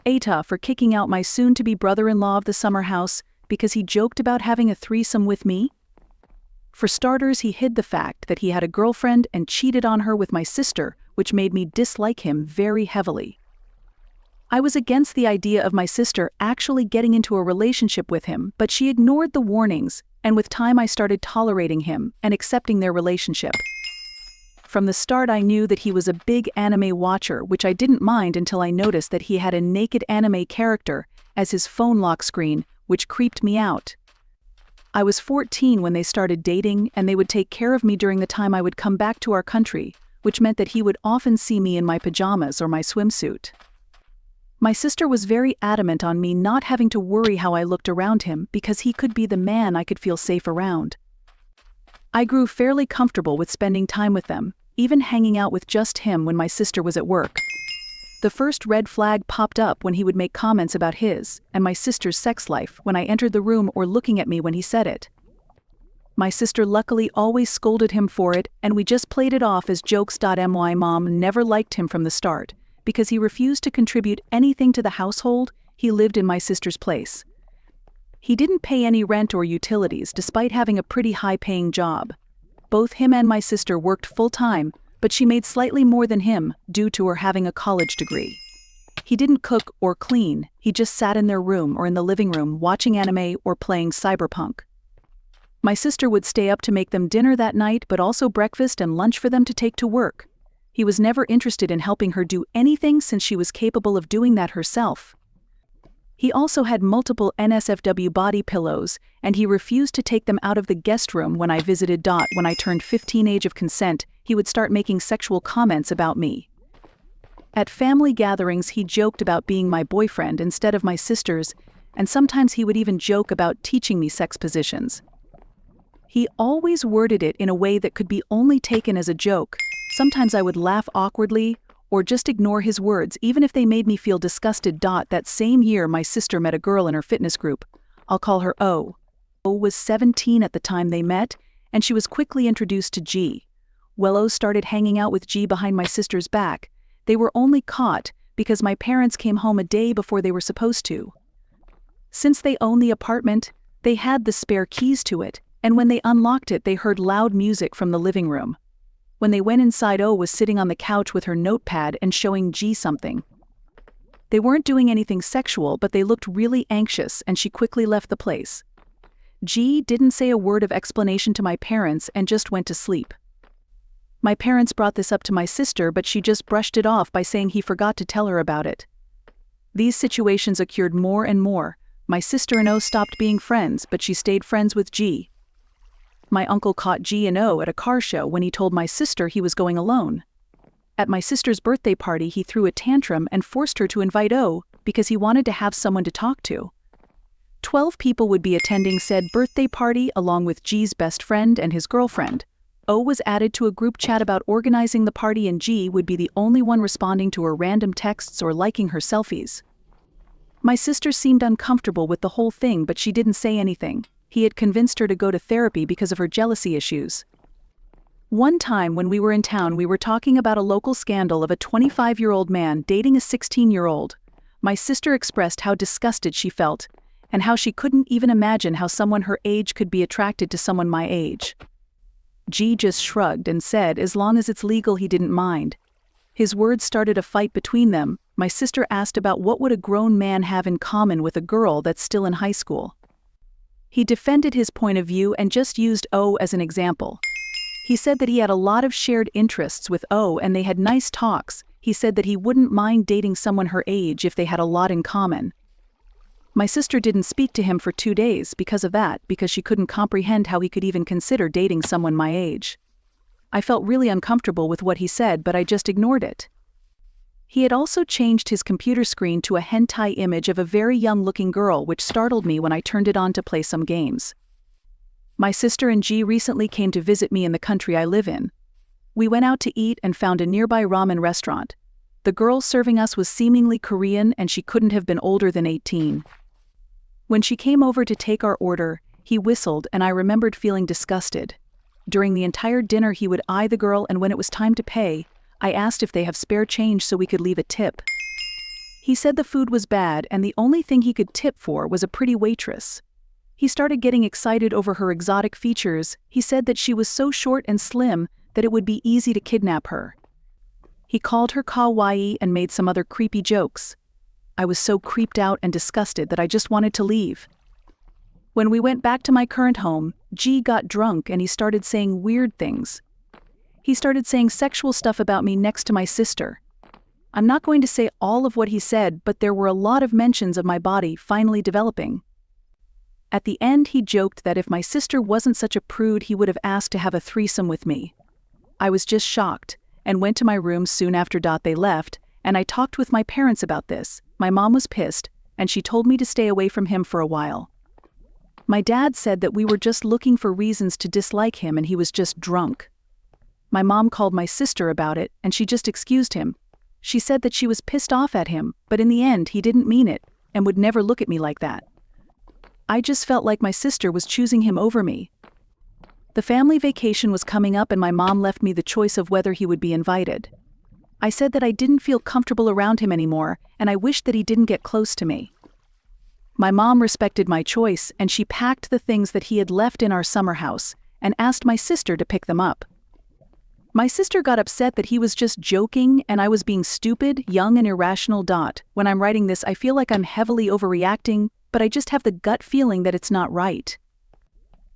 AITA for kicking out my soon-to-be brother-in-law of the summer house because he joked about having a threesome with me? For starters, he hid the fact that he had a girlfriend and cheated on her with my sister, which made me dislike him very heavily. I was against the idea of my sister actually getting into a relationship with him, but she ignored the warnings, and with time I started tolerating him and accepting their relationship. From the start I knew that he was a big anime watcher, which I didn't mind until I noticed that he had a naked anime character as his phone lock screen, which creeped me out. I was 14 when they started dating, and they would take care of me during the time I would come back to our country, which meant that he would often see me in my pajamas or my swimsuit. My sister was very adamant on me not having to worry how I looked around him because he could be the man I could feel safe around. I grew fairly comfortable with spending time with them, even hanging out with just him when my sister was at work. The first red flag popped up when he would make comments about his and my sister's sex life when I entered the room or looking at me when he said it. My sister luckily always scolded him for it, and we just played it off as jokes. My mom never liked him from the start because he refused to contribute anything to the household. He lived in my sister's place. He didn't pay any rent or utilities despite having a pretty high-paying job. Both him and my sister worked full-time, but she made slightly more than him due to her having a college degree. He didn't cook or clean, he just sat in their room or in the living room watching anime or playing cyberpunk. My sister would stay up to make them dinner that night, but also breakfast and lunch for them to take to work. He was never interested in helping her do anything since she was capable of doing that herself. He also had multiple NSFW body pillows, and he refused to take them out of the guest room when I visited. When I turned 15 age of consent, he would start making sexual comments about me. At family gatherings he joked about being my boyfriend instead of my sister's, and sometimes he would even joke about teaching me sex positions. He always worded it in a way that could be only taken as a joke. Sometimes I would laugh awkwardly, or just ignore his words even if they made me feel disgusted. That same year my sister met a girl in her fitness group. I'll call her O. O was 17 at the time they met, and she was quickly introduced to G. Well, O started hanging out with G behind my sister's back. They were only caught because my parents came home a day before they were supposed to. Since they owned the apartment, they had the spare keys to it, and when they unlocked it they heard loud music from the living room. When they went inside, O was sitting on the couch with her notepad and showing G something. They weren't doing anything sexual, but they looked really anxious, and she quickly left the place. G didn't say a word of explanation to my parents and just went to sleep. My parents brought this up to my sister, but she just brushed it off by saying he forgot to tell her about it. These situations occurred more and more. My sister and O stopped being friends, but she stayed friends with G. My uncle caught G and O at a car show when he told my sister he was going alone. At my sister's birthday party he threw a tantrum and forced her to invite O because he wanted to have someone to talk to. 12 people would be attending said birthday party along with G's best friend and his girlfriend. O was added to a group chat about organizing the party, and G would be the only one responding to her random texts or liking her selfies. My sister seemed uncomfortable with the whole thing, but she didn't say anything. He had convinced her to go to therapy because of her jealousy issues. One time when we were in town, we were talking about a local scandal of a 25-year-old man dating a 16-year-old. My sister expressed how disgusted she felt, and how she couldn't even imagine how someone her age could be attracted to someone my age. G just shrugged and said as long as it's legal he didn't mind. His words started a fight between them. My sister asked about what would a grown man have in common with a girl that's still in high school. He defended his point of view and just used O as an example. He said that he had a lot of shared interests with O and they had nice talks. He said that he wouldn't mind dating someone her age if they had a lot in common. My sister didn't speak to him for 2 days because of that, because she couldn't comprehend how he could even consider dating someone my age. I felt really uncomfortable with what he said, but I just ignored it. He had also changed his computer screen to a hentai image of a very young-looking girl, which startled me when I turned it on to play some games. My sister and G recently came to visit me in the country I live in. We went out to eat and found a nearby ramen restaurant. The girl serving us was seemingly Korean, and she couldn't have been older than 18. When she came over to take our order, he whistled, and I remembered feeling disgusted. During the entire dinner he would eye the girl, and when it was time to pay, I asked if they have spare change so we could leave a tip. He said the food was bad and the only thing he could tip for was a pretty waitress. He started getting excited over her exotic features. He said that she was so short and slim that it would be easy to kidnap her. He called her kawaii and made some other creepy jokes. I was so creeped out and disgusted that I just wanted to leave. When we went back to my current home, G got drunk and he started saying weird things. He started saying sexual stuff about me next to my sister. I'm not going to say all of what he said, but there were a lot of mentions of my body finally developing. At the end, he joked that if my sister wasn't such a prude, he would have asked to have a threesome with me. I was just shocked and went to my room soon after they left, and I talked with my parents about this. My mom was pissed, and she told me to stay away from him for a while. My dad said that we were just looking for reasons to dislike him and he was just drunk. My mom called my sister about it, and she just excused him. She said that she was pissed off at him, but in the end he didn't mean it, and would never look at me like that. I just felt like my sister was choosing him over me. The family vacation was coming up and my mom left me the choice of whether he would be invited. I said that I didn't feel comfortable around him anymore, and I wished that he didn't get close to me. My mom respected my choice, and she packed the things that he had left in our summer house, and asked my sister to pick them up. My sister got upset that he was just joking and I was being stupid, young and irrational. When I'm writing this, I feel like I'm heavily overreacting, but I just have the gut feeling that it's not right.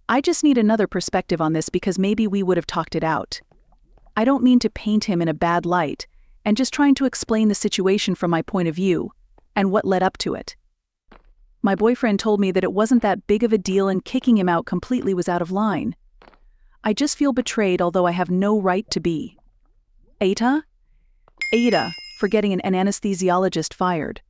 I just need another perspective on this because maybe we would have talked it out. I don't mean to paint him in a bad light, and just trying to explain the situation from my point of view, and what led up to it. My boyfriend told me that it wasn't that big of a deal and kicking him out completely was out of line. I just feel betrayed, although I have no right to be. AITA? AITA, for getting an anesthesiologist fired.